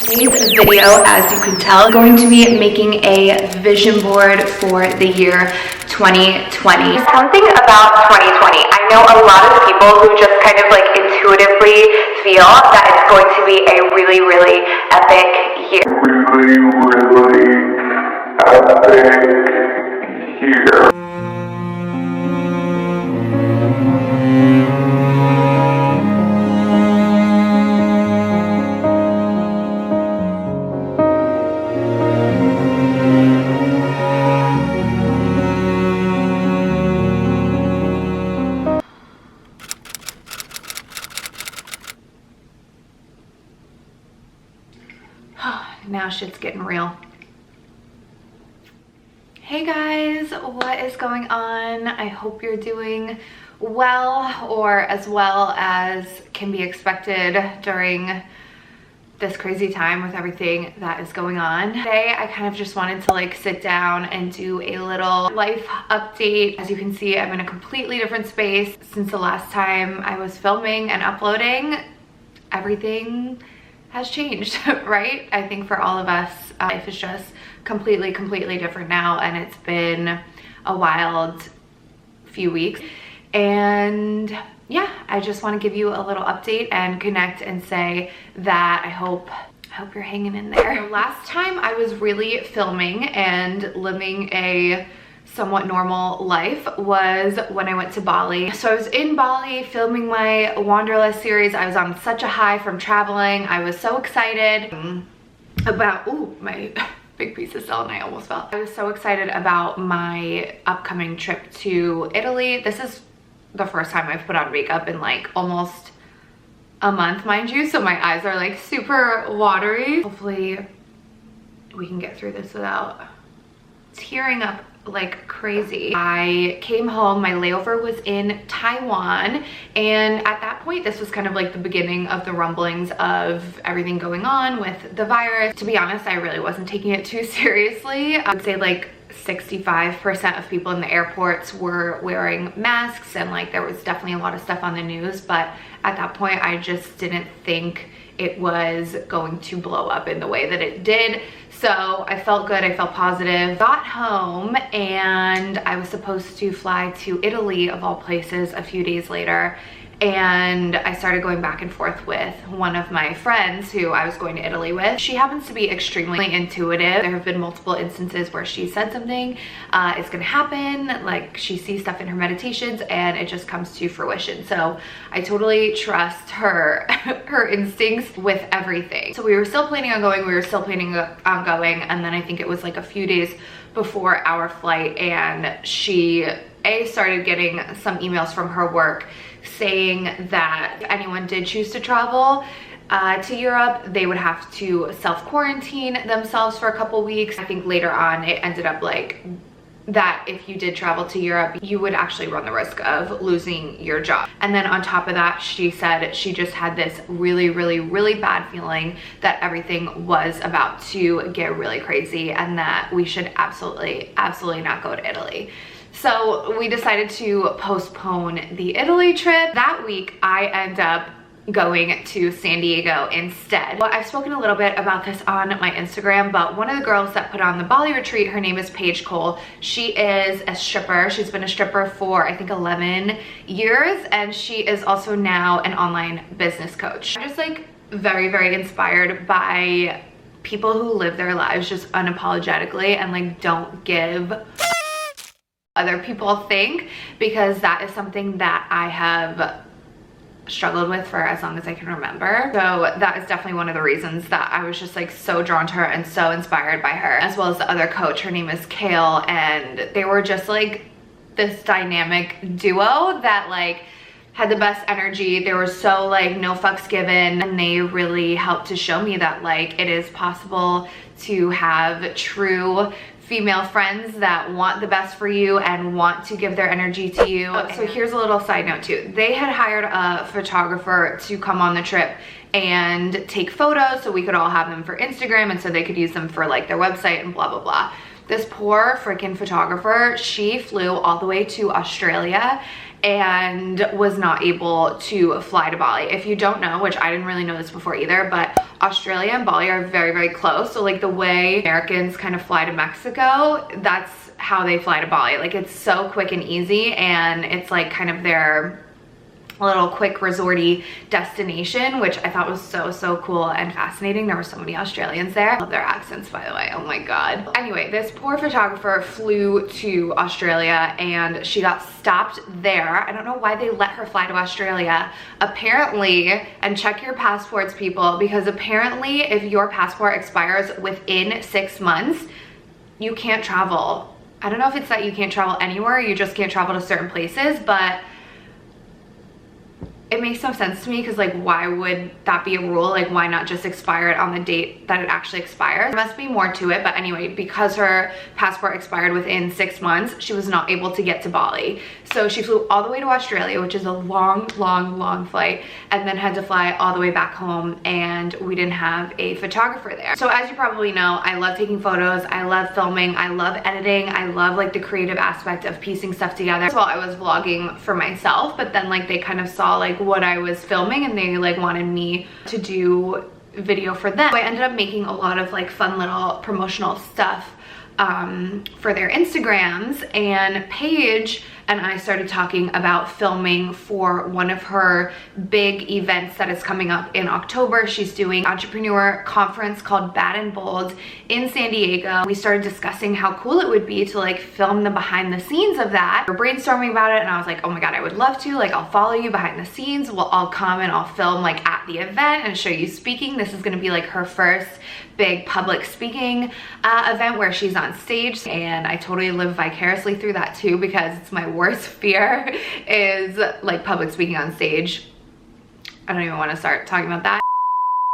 Today's video, as you can tell, I'm going to be making a vision board for the year 2020. Something about 2020. I know a lot of people who just kind of like intuitively feel that it's going to be a really, really epic year. Now shit's getting real. Hey guys, what is going on? I hope you're doing well, or as well as can be expected during this crazy time with everything that is going on. Today I kind of just wanted to like sit down and do a little life update. As you can see, I'm in a completely different space since the last time I was filming and uploading. Everything has changed, right? I think for all of us, life is just completely different now, and it's been a wild few weeks. And yeah, I just want to give you a little update and connect and say that I hope you're hanging in there. The last time I was really filming and living a somewhat normal life was when I went to Bali. So I was in Bali filming my Wanderlust series. I was on such a high from traveling. I was so excited about, ooh, my big piece of selenite almost fell. I was so excited about my upcoming trip to Italy. This is the first time I've put on makeup in like almost a month, mind you. So my eyes are like super watery. Hopefully we can get through this without tearing up like crazy. I came home, my layover was in Taiwan, and at that point this was kind of like the beginning of the rumblings of everything going on with the virus. To be honest, I really wasn't taking it too seriously. I would say like 65% of people in the airports were wearing masks, and like there was definitely a lot of stuff on the news, but at that point I just didn't think it was going to blow up in the way that it did. So I felt good, I felt positive. Got home and I was supposed to fly to Italy, of all places, a few days later. And I started going back and forth with one of my friends who I was going to Italy with. She happens to be extremely intuitive. There have been multiple instances where she said something is gonna happen, like she sees stuff in her meditations and it just comes to fruition. So I totally trust her, her instincts with everything. So we were still planning on going, and then I think it was like a few days before our flight, and she started getting some emails from her work saying that if anyone did choose to travel to Europe, they would have to self-quarantine themselves for a couple weeks. I think later on it ended up like that if you did travel to Europe, you would actually run the risk of losing your job. And then on top of that, she said she just had this really bad feeling that everything was about to get really crazy and that we should absolutely not go to Italy. So we decided to postpone the Italy trip. That week, I end up going to San Diego instead. Well, I've spoken a little bit about this on my Instagram, but one of the girls that put on the Bali retreat, her name is Paige Cole. She is a stripper. She's been a stripper for, I think, 11 years, and she is also now an online business coach. I'm just like very inspired by people who live their lives just unapologetically and like don't give other people think, because that is something that I have struggled with for as long as I can remember. So that is definitely one of the reasons that I was just like so drawn to her and so inspired by her, as well as the other coach. Her name is Kale, and they were just like this dynamic duo that like had the best energy. They were so like no fucks given, and they really helped to show me that like it is possible to have true female friends that want the best for you and want to give their energy to you. So here's a little side note too. They had hired a photographer to come on the trip and take photos so we could all have them for Instagram, and so they could use them for like their website and blah blah. This poor freaking photographer, she flew all the way to Australia and was not able to fly to Bali. If you don't know, which I didn't really know this before either, but Australia and Bali are very, very close. So like the way Americans kind of fly to Mexico, that's how they fly to Bali. Like it's so quick and easy, and it's like kind of their little quick resorty destination, which I thought was so cool and fascinating. There were so many Australians there. I love their accents, by the way. Oh my god. Anyway, this poor photographer flew to Australia and she got stopped there. I don't know why they let her fly to Australia. Apparently, and check your passports, people, because apparently if your passport expires within 6 months, you can't travel. I don't know if it's that you can't travel anywhere, you just can't travel to certain places, but it makes no sense to me, because like why would that be a rule? Like why not just expire it on the date that it actually expires? There must be more to it, but anyway, because her passport expired within 6 months, she was not able to get to Bali. So she flew all the way to Australia, which is a long flight, and then had to fly all the way back home, and we didn't have a photographer there. So as you probably know, I love taking photos, I love filming, I love editing, I love like the creative aspect of piecing stuff together. So I was vlogging for myself, but then like they kind of saw like what I was filming, and they like wanted me to do video for them. So I ended up making a lot of like fun little promotional stuff for their Instagrams, and Paige and I started talking about filming for one of her big events that is coming up in October. She's doing an entrepreneur conference called Bad and Bold in San Diego. We started discussing how cool it would be to like film the behind the scenes of that. We're brainstorming about it, and I was like, oh my god, I would love to. Like I'll follow you behind the scenes. I'll come and I'll film like at the event and show you speaking. This is gonna be like her first big public speaking event where she's on stage, and I totally live vicariously through that too, because it's my worst fear is like public speaking on stage. I don't even want to start talking about that.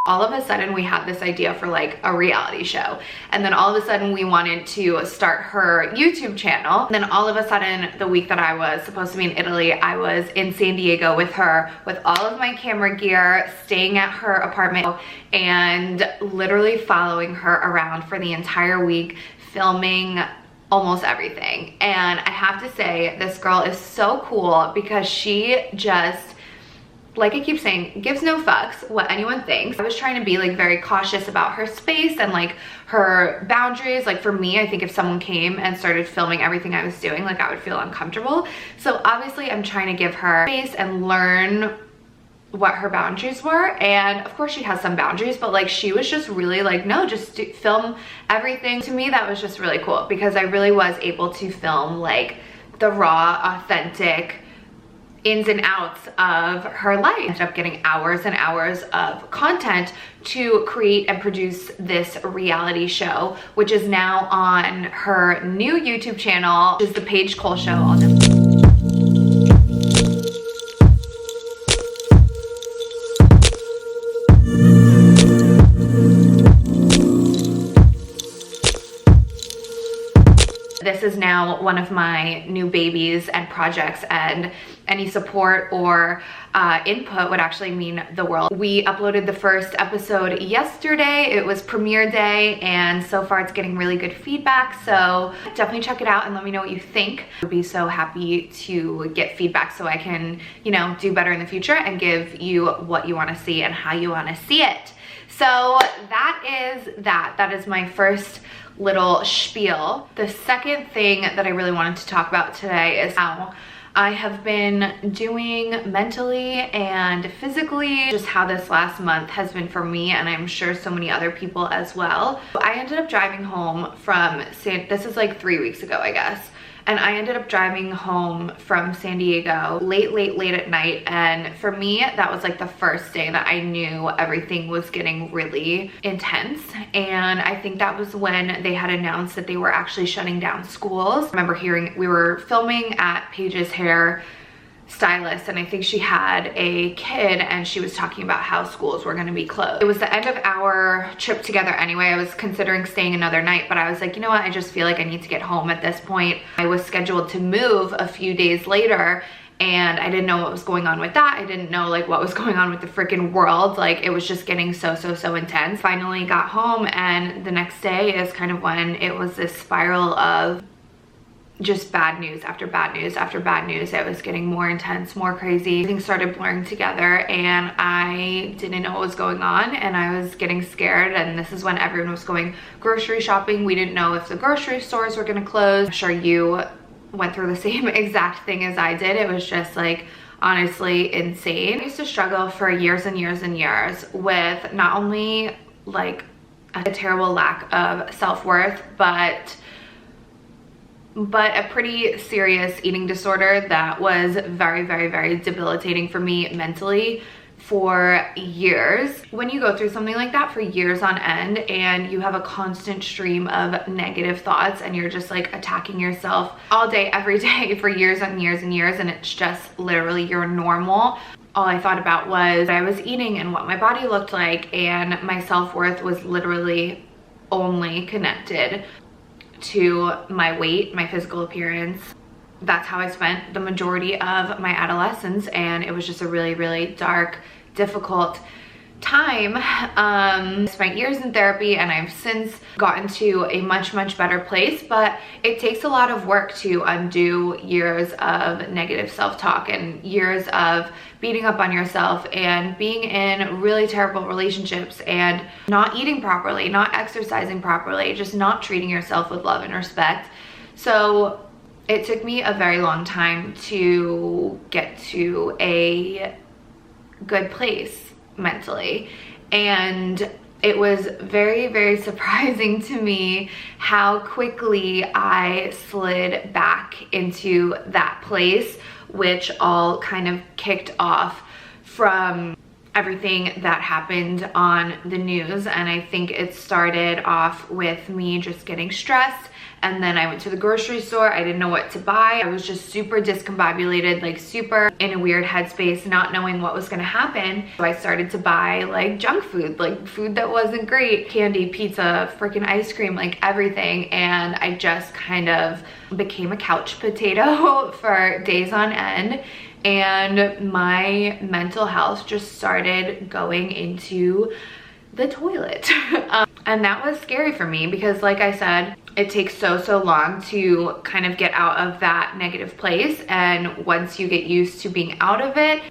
All of a sudden we had this idea for like a reality show, and then all of a sudden we wanted to start her YouTube channel. And then all of a sudden, the week that I was supposed to be in Italy, I was in San Diego with her with all of my camera gear, staying at her apartment, and literally following her around for the entire week, filming almost everything. And I have to say, this girl is so cool, because she just, like I keep saying, gives no fucks what anyone thinks. I was trying to be like very cautious about her space and like her boundaries. Like for me, I think if someone came and started filming everything I was doing, like I would feel uncomfortable. So obviously I'm trying to give her space and learn what her boundaries were. And of course she has some boundaries, but like she was just really like, no, just film everything. To me, that was just really cool, because I really was able to film like the raw, authentic ins and outs of her life. I ended up getting hours and hours of content to create and produce this reality show, which is now on her new YouTube channel, which is the Paige Cole Show. This is now one of my new babies and projects, and any support or input would actually mean the world. We uploaded the first episode yesterday. It was premiere day, and so far it's getting really good feedback. So definitely check it out and let me know what you think. I would be so happy to get feedback so I can, you know, do better in the future and give you what you want to see and how you want to see it. So that is my first little spiel. The second thing that I really wanted to talk about today is how I have been doing mentally and physically, just how this last month has been for me, and I'm sure so many other people as well. I ended up driving home from this is like 3 weeks ago, I guess. And I ended up driving home from San Diego late at night. And for me, that was like the first day that I knew everything was getting really intense. And I think that was when they had announced that they were actually shutting down schools. I remember hearing, we were filming at Paige's hair stylist, and I think she had a kid, and she was talking about how schools were going to be closed. It was the end of our trip together anyway. I was considering staying another night, but I was like, you know what, I just feel like I need to get home at this point. I was scheduled to move a few days later, and I didn't know what was going on with that. I didn't know like what was going on with the freaking world. Like it was just getting so intense. Finally got home, and the next day is kind of when it was this spiral of just bad news after bad news after bad news. It was getting more intense, more crazy. Things started blurring together and I didn't know what was going on and I was getting scared. And this is when everyone was going grocery shopping. We didn't know if the grocery stores were gonna close. I'm sure you went through the same exact thing as I did. It was just like, honestly insane. I used to struggle for years and years and years with not only like a terrible lack of self-worth, but a pretty serious eating disorder that was very, very, very debilitating for me mentally for years. When you go through something like that for years on end and you have a constant stream of negative thoughts and you're just like attacking yourself all day, every day for years and years and years, and it's just literally your normal. All I thought about was what I was eating and what my body looked like, and my self-worth was literally only connected to my weight, my physical appearance. That's how I spent the majority of my adolescence, and it was just a really, really dark, difficult time. I spent years in therapy and I've since gotten to a much, much better place, but it takes a lot of work to undo years of negative self-talk and years of beating up on yourself and being in really terrible relationships and not eating properly, not exercising properly, just not treating yourself with love and respect. So it took me a very long time to get to a good place mentally, and it was very, very surprising to me how quickly I slid back into that place, which all kind of kicked off from everything that happened on the news. And I think it started off with me just getting stressed, and then I went to the grocery store. I didn't know what to buy. I was just super discombobulated, like super in a weird headspace, not knowing what was gonna happen. So I started to buy like junk food, like food that wasn't great, candy, pizza, freaking ice cream, like everything. And I just kind of became a couch potato for days on end. And my mental health just started going into the toilet. And that was scary for me because, like I said, it takes so long to kind of get out of that negative place. And once you get used to being out of it,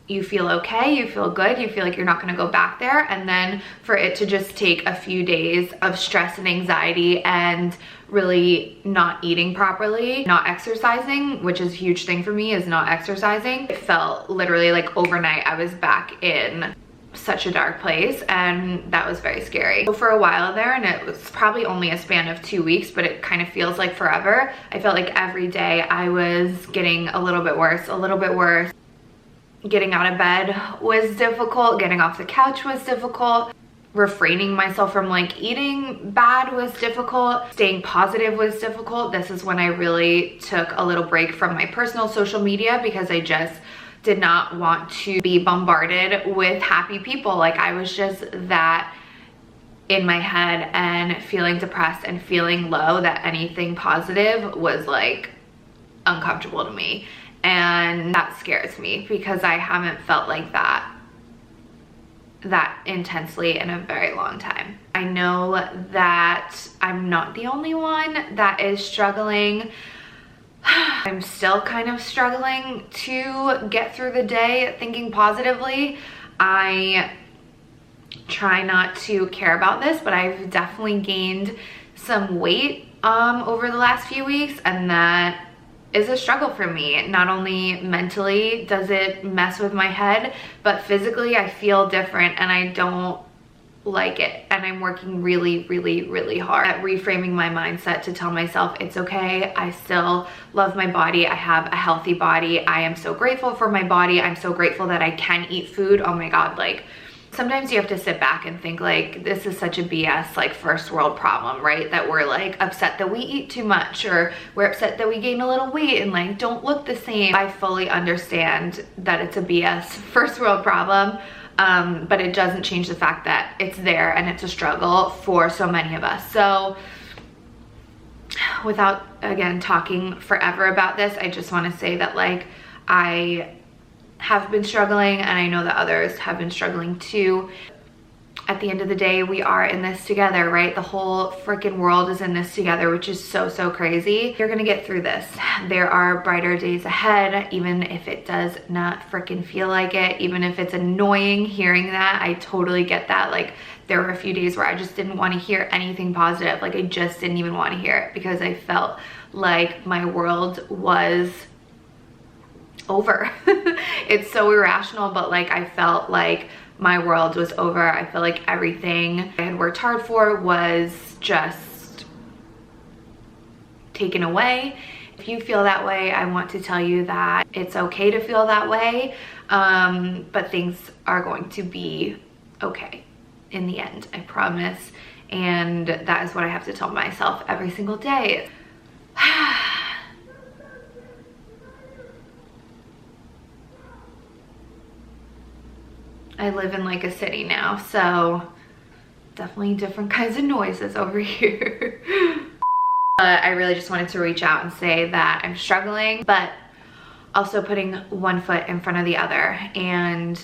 you feel okay, you feel good, you feel like you're not gonna go back there. And then for it to just take a few days of stress and anxiety and really not eating properly, not exercising, which is a huge thing for me, is not exercising. It felt literally like overnight I was back in such a dark place, and that was very scary. So for a while there, and it was probably only a span of 2 weeks, but it kind of feels like forever, I felt like every day I was getting a little bit worse, a little bit worse. Getting out of bed was difficult, getting off the couch was difficult, refraining myself from like eating bad was difficult, staying positive was difficult. This is when I really took a little break from my personal social media because I just did not want to be bombarded with happy people. Like I was just that in my head and feeling depressed and feeling low that anything positive was like uncomfortable to me. And that scares me because I haven't felt like that intensely in a very long time. I know that I'm not the only one that is struggling. I'm still kind of struggling to get through the day thinking positively. I try not to care about this, but I've definitely gained some weight over the last few weeks, and that is a struggle for me. Not only mentally does it mess with my head, but physically I feel different and I don't like it. And I'm working really, really, really hard at reframing my mindset to tell myself it's okay. I still love my body. I have a healthy body. I am so grateful for my body. I'm so grateful that I can eat food. Oh my God, like sometimes you have to sit back and think like this is such a BS like first world problem, right? That we're like upset that we eat too much, or we're upset that we gain a little weight and like don't look the same. I fully understand that it's a BS first world problem, but it doesn't change the fact that it's there and it's a struggle for so many of us. So without again talking forever about this, I just want to say that like I have been struggling, and I know that others have been struggling too. at the end of the day, we are in this together, right? The whole freaking world is in this together, which is so, so crazy. You're gonna get through this. There are brighter days ahead, even if it does not freaking feel like it, even if it's annoying hearing that. I totally get that. Like, there were a few days where I just didn't want to hear anything positive. Like, I just didn't even want to hear it because I felt like my world was over. It's so irrational, but like, I felt like my world was over. I feel like everything I had worked hard for was just taken away. If you feel that way, I want to tell you that it's okay to feel that way, but things are going to be okay in the end, I promise. And that is what I have to tell myself every single day. I live in like a city now, so definitely different kinds of noises over here. I really just wanted to reach out and say that I'm struggling, but also putting one foot in front of the other. And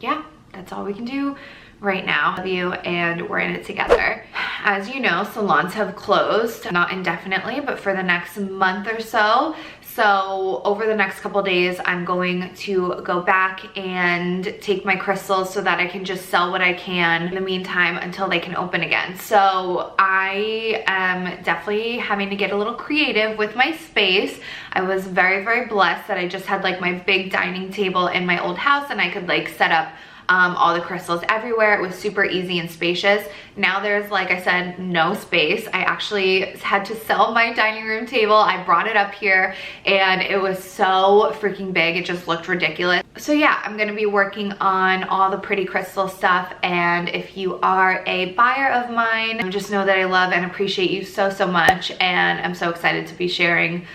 yeah, that's all we can do right now. Love you, and we're in it together. As you know, salons have closed, not indefinitely, but for the next month or so. So over the next couple days, I'm going to go back and take my crystals so that I can just sell what I can in the meantime until they can open again. So I am definitely having to get a little creative with my space. I was very, very blessed that I just had like my big dining table in my old house and I could like set up all the crystals everywhere. It was super easy and spacious. Now there's, like I said, no space. I actually had to sell my dining room table. I brought it up here and it was so freaking big. It just looked ridiculous. So yeah, I'm gonna be working on all the pretty crystal stuff. And if you are a buyer of mine, just know that I love and appreciate you so, so much. And I'm so excited to be sharing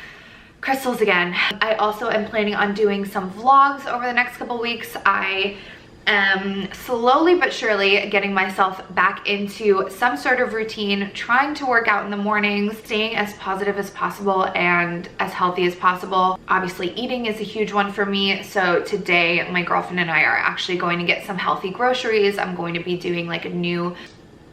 crystals again. I also am planning on doing some vlogs over the next couple weeks. I slowly but surely getting myself back into some sort of routine, trying to work out in the mornings, staying as positive as possible and as healthy as possible. Obviously eating is a huge one for me, so today my girlfriend and I are actually going to get some healthy groceries. I'm going to be doing like a new,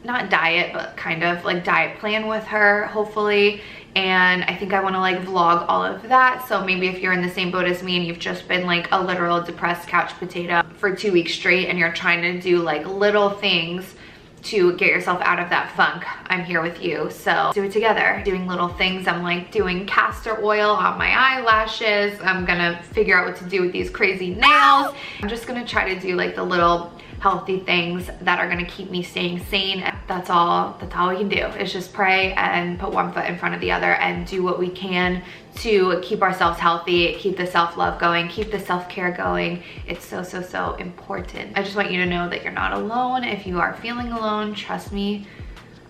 not diet, but kind of like diet plan with her, hopefully. And I think I want to like vlog all of that. So maybe if you're in the same boat as me and you've just been like a literal depressed couch potato for 2 weeks straight and you're trying to do like little things to get yourself out of that funk, I'm here with you. So do it together. Doing little things. I'm like doing castor oil on my eyelashes. I'm gonna figure out what to do with these crazy nails. I'm just gonna try to do like the little healthy things that are gonna keep me staying sane. That's all we can do, is just pray and put one foot in front of the other and do what we can to keep ourselves healthy, keep the self-love going, keep the self-care going. It's so, so, so important. I just want you to know that you're not alone. If you are feeling alone, trust me,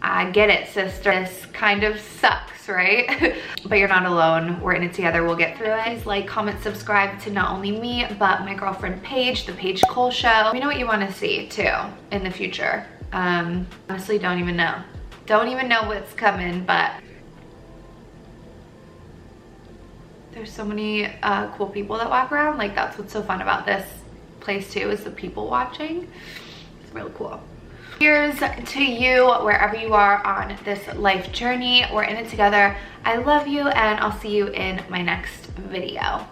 I get it, sister. This kind of sucks, right? But you're not alone. We're in it together. We'll get through it. Please like, comment, subscribe to not only me, but my girlfriend Paige, the Paige Cole Show. Let me know what you want to see too in the future. Honestly, don't even know. Don't even know what's coming, but there's so many cool people that walk around. Like, that's what's so fun about this place too, is the people watching. It's really cool. Here's to you wherever you are on this life journey. We're in it together. I love you, and I'll see you in my next video.